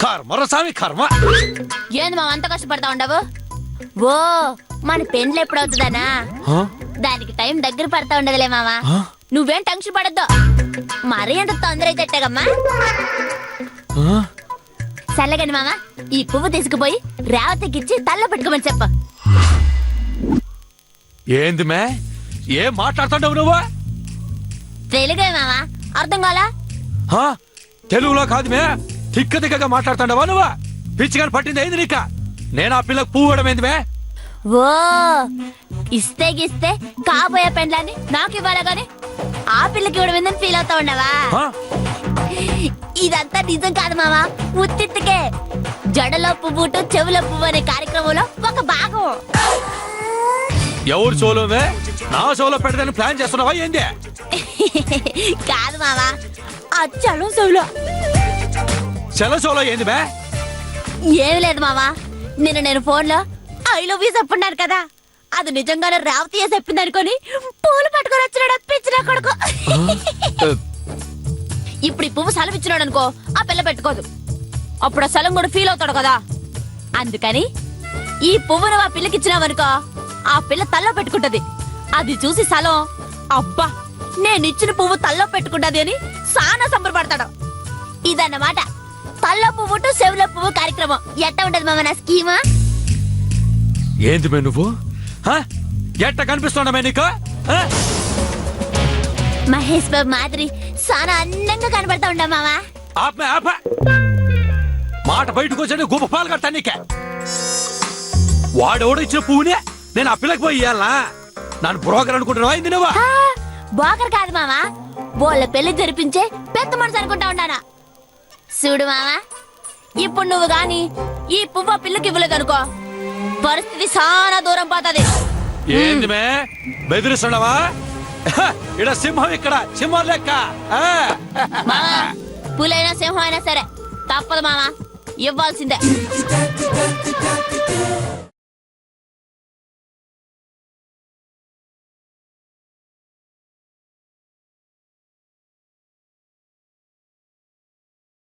కర్మర స్వామి కర్మ. ఏంది మామ అంత కష్టపడతా ఉండవు? ఓ మన పెండ్లు ఎప్పుడవుతుందనా? దానికి టైం దగ్గర పడతా ఉండదులే మామ. నువ్వేం టెన్షన్ పడద్దు. మరీ అంత తొందర అయితే ఎట్టగమ్మా. సర్లేగాని మామ, ఈ పువ్వు తీసుకుపోయి రేవతికిచ్చి తల్ల పెట్టుకోమని చెప్ప. ఏంది మే ఏం మాట్లాడుతుండవు నువ్వు? తెలుగే మామ, అర్థం కాలా? తెలుగులో కాదు మే, తిక్క తిక్కగా మాట్లాడుతుండవా నువ్వు? పిచ్చిగాని పట్టింది ఏంది నీక? నేను ఆ పిల్లకు పువ్వు ఇవ్వడం ఏంది మే? ఓ ఇస్తే గిస్తే కాబోయే పెండ్లాన్ని నాకు ఇవ్వాలా గాని ఆ పిల్లకి ఇవ్వడం ఏందని ఫీల్ అవుతా ఉండవా? ఇదంతా నిజం కాదు మామ, ఉత్తిత్తుకే. జడలో పువ్వుటు చెవులో పువ్వు అనే కార్యక్రమంలో ఒక భాగం. ఎవరు షోలోవే? నా షోలో పెడతాను ప్లాన్ చేస్తున్నావా ఏంది? కాదు మామ, ఆ చలం షోలో. చల షోలో ఏంది మే? ఏమి లేదు మామ, నిన్న నేను ఫోన్ లో ఐ లవ్ యూ చెప్పున్నాను కదా, అది నిజంగానే రేవతి చెప్పింది అనుకొని పూలు పట్టుకొని వచ్చినాడు పిచ్చిన కొడుకు. ఇప్పుడు ఈ పువ్వు సలం ఇచ్చినాడు అనుకో, ఆ పిల్ల పెట్టుకోదు. అప్పుడు ఆ సలం కూడా ఫీల్ అవుతాడు కదా. అందుకని ఈ పువ్వును ఆ పిల్లకి ఇచ్చినావనుకో, ఆ పిల్ల తల్లో పెట్టుకుంటది. అది చూసి సలం అబ్బా నేను ఇచ్చిన పువ్వు తల్లో పెట్టుకుంటది అని సానా సంబరపడతాడు. ఇదన్నమాట తల్లో పువ్వు టు చెవులో పువ్వు కార్యక్రమం. ఎట్ట ఉంటది మామ నా స్కీమా? ఏంది మే నువ్వు? ఎట్ట కనిపిస్తున్నామే నీకు? మహేష్ బాబు మాదిరి సానా అందంగా కనబడతా ఉండా మామ. ఆపే ఆప మాట బయటకు వచ్చి గుబ్బ పాలు కడతా నీకే. వాడెవడో ఇచ్చిన పువ్వునే నేను ఆ పిల్లకి పోయి ఇయ్యాలా? నన్ను బ్రోకర్ అనుకుంటున్నావా ఏంది నువ్వు? బోకర్ కాదు మామ, వాళ్ళ పెళ్లి జరిపించే పెద్ద మనసు అనుకుంటా ఉన్నానా. చూడు మామ, ఇప్పుడు నువ్వు గాని ఈ పువ్వు ఆ పిల్లకి ఇవ్వలేదనుకో, పరిస్థితి చాలా దూరం పోతుంది. ఏంది మే బెదిరిస్తున్నావా? ఇక్కడ సింహం, ఇక్కడ సింహం లెక్క. పులైనా సింహం అయినా సరే తప్పదు మామ, ఇవ్వాల్సిందే.